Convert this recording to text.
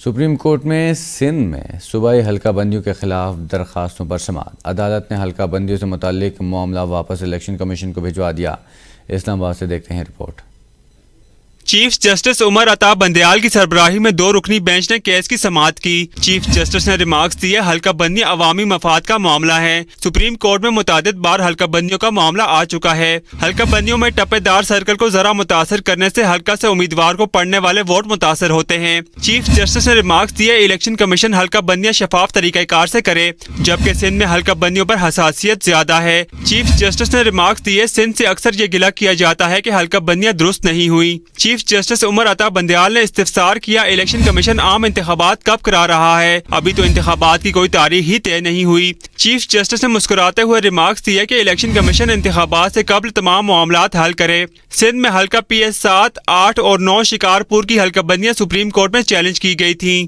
Supreme court میں سندھ میں صوبائی حلقہ بندیوں کے خلاف درخواستوں پر سماعت۔ عدالت نے حلقہ بندیوں سے متعلق معاملہ واپس الیکشن کمیشن کو بھجوا دیا۔ اسلام آباد سے دیکھتے ہیں report. Chief justice Umar Ata Bandial کی سربراہی میں 2 رکنی بینچ نے کیس کی سماعت کی۔ چیف جسٹس نے ریمارکس دیے، حلقہ بندی عوامی مفاد کا معاملہ ہے۔ سپریم کورٹ میں متعدد بار حلقہ بندیوں کا معاملہ آ چکا ہے۔ حلقہ بندیوں میں ٹپے دار سرکل کو ذرا متاثر کرنے سے حلقہ سے امیدوار کو پڑنے والے ووٹ متاثر ہوتے ہیں۔ چیف جسٹس نے ریمارکس دیے، الیکشن کمیشن حلقہ بندیاں شفاف طریقہ کار سے کرے، جبکہ سندھ میں حلقہ بندیوں پر حساسیت زیادہ ہے۔ چیف جسٹس نے ریمارکس دیے، سندھ سے اکثر یہ گلہ کیا جاتا ہے کہ حلقہ بندیاں درست نہیں ہوئی۔ چیف جسٹس عمر عطا بندیال نے استفسار کیا، الیکشن کمیشن عام انتخابات کب کرا رہا ہے؟ ابھی تو انتخابات کی کوئی تاریخ ہی طے نہیں ہوئی۔ چیف جسٹس نے مسکراتے ہوئے ریمارکس دیا کہ الیکشن کمیشن انتخابات سے قبل تمام معاملات حل کرے۔ سندھ میں حلقہ PS 7، 8 اور 9 شکارپور کی حلقہ بندیاں سپریم کورٹ میں چیلنج کی گئی تھیں۔